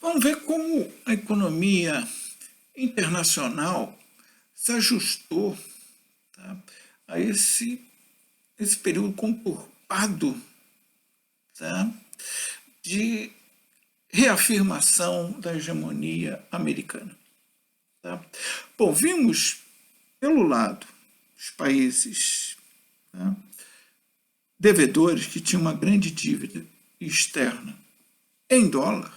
Vamos ver como a economia internacional se ajustou, tá, a esse período conturbado, tá, de reafirmação da hegemonia americana. Tá? Bom, vimos, pelo lado, os países, tá, devedores que tinham uma grande dívida externa em dólar,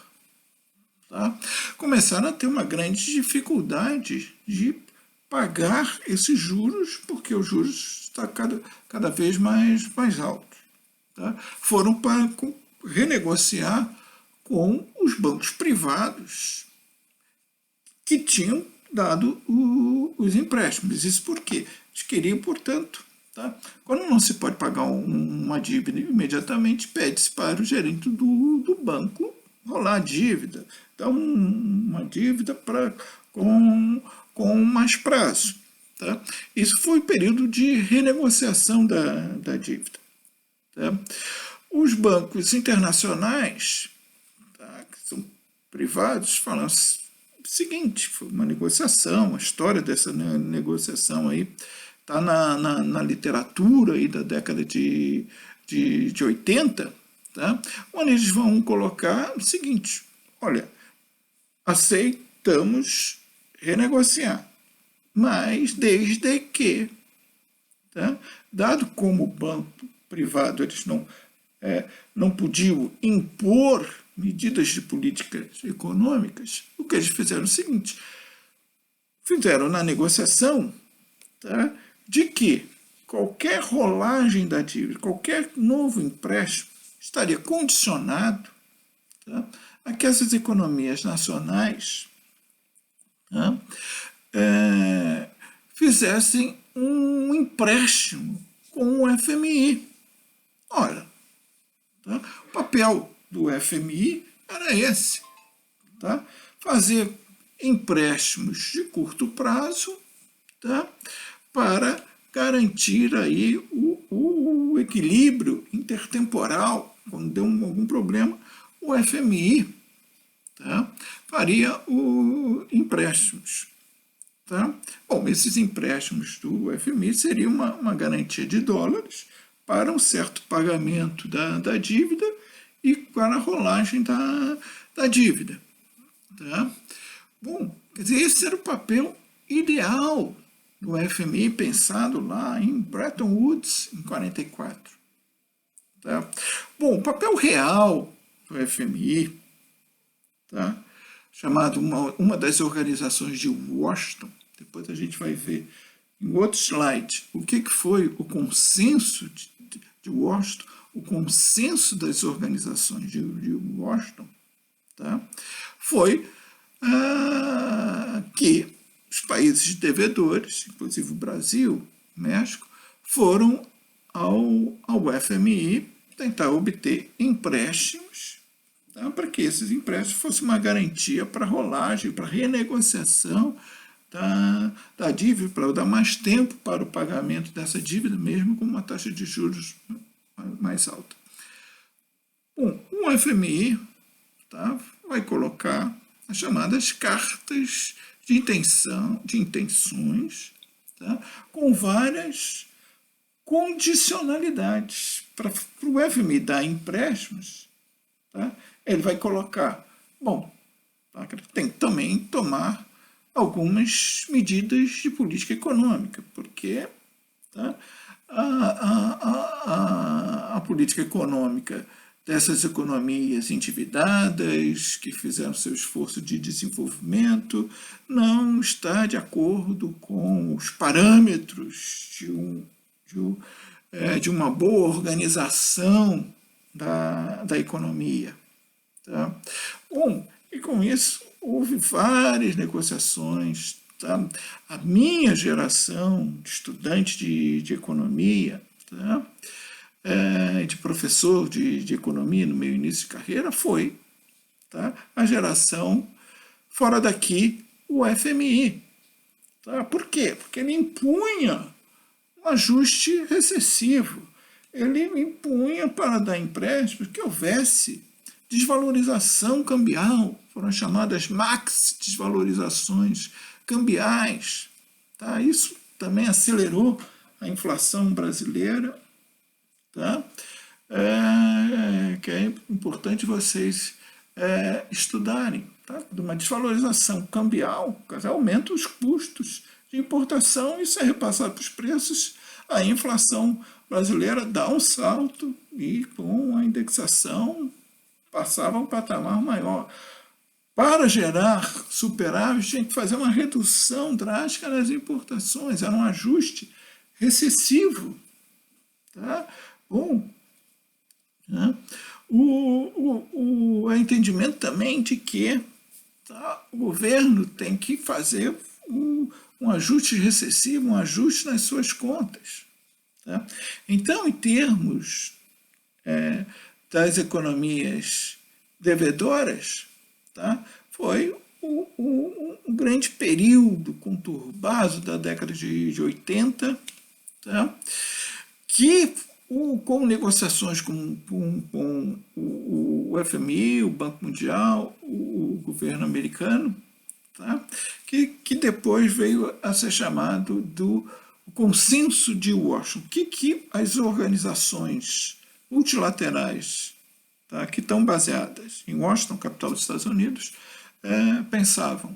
tá, começaram a ter uma grande dificuldade de pagar esses juros, porque os juros estão cada vez mais altos. Tá? Foram para renegociar com os bancos privados que tinham dado os empréstimos. Isso por quê? Eles queriam, portanto, tá? Quando não se pode pagar uma dívida imediatamente, pede-se para o gerente do banco rolar a dívida, dar uma dívida com mais prazo. Tá? Isso foi o período de renegociação da dívida. Tá? Os bancos internacionais, tá, que são privados, falam o seguinte: foi uma negociação, a história dessa negociação aí está na literatura aí da década de 80, tá? Onde eles vão colocar o seguinte: olha, aceitamos renegociar, mas desde que, tá, dado como banco privado eles não podiam impor medidas de políticas econômicas, o que eles fizeram é o seguinte: fizeram na negociação, tá, de que qualquer rolagem da dívida, qualquer novo empréstimo estaria condicionado, tá, a que essas economias nacionais, tá, fizessem um empréstimo com o FMI. Olha, tá, o papel do FMI era esse, tá, fazer empréstimos de curto prazo, tá, para garantir aí o equilíbrio intertemporal. Quando deu algum problema, o FMI, tá, faria empréstimos. Tá? Bom, esses empréstimos do FMI seriam uma garantia de dólares para um certo pagamento da dívida e para a rolagem da dívida. Tá? Bom, quer dizer, esse era o papel ideal do FMI, pensado lá em Bretton Woods, em 44. Tá? Bom, o papel real do FMI, tá, chamado uma das organizações de Washington, depois a gente vai ver em outro slide o que foi o consenso de Washington, o consenso das organizações de Washington, tá, foi que os países devedores, inclusive o Brasil, México, foram ao FMI tentar obter empréstimos, tá, para que esses empréstimos fossem uma garantia para rolagem, para renegociação da dívida, para dar mais tempo para o pagamento dessa dívida, mesmo com uma taxa de juros mais alta. Bom, o FMI, tá, vai colocar as chamadas cartas de intenções, tá, com várias condicionalidades. Para o FMI dar empréstimos, tá, ele vai colocar, bom, tá, tem que também tomar algumas medidas de política econômica, porque, tá, a política econômica dessas economias endividadas, que fizeram seu esforço de desenvolvimento, não está de acordo com os parâmetros de uma boa organização da economia. Tá? Bom, e com isso houve várias negociações. Tá? A minha geração de estudante de economia, tá, de professor de economia no meu início de carreira, foi, tá, a geração fora daqui, o FMI. Tá? Por quê? Porque ele impunha um ajuste recessivo. Ele impunha para dar empréstimos que houvesse desvalorização cambial, foram chamadas maxi-desvalorizações cambiais. Tá? Isso também acelerou a inflação brasileira. Tá? Que é importante vocês estudarem. Tá? De uma desvalorização cambial, aumenta os custos de importação, isso é repassado para os preços, a inflação brasileira dá um salto e com a indexação passava a um patamar maior. Para gerar superávit, tinha que fazer uma redução drástica nas importações, era um ajuste recessivo. Tá? Bom, né? O entendimento também de que o governo tem que fazer um ajuste recessivo, um ajuste nas suas contas. Tá? Então, em termos das economias devedoras, tá? Foi um grande período conturbado da década de 80, tá? Que com negociações com o FMI, o Banco Mundial, o governo americano, tá? que depois veio a ser chamado do Consenso de Washington, que as organizações multilaterais, tá? Que estão baseadas em Washington, capital dos Estados Unidos, pensavam.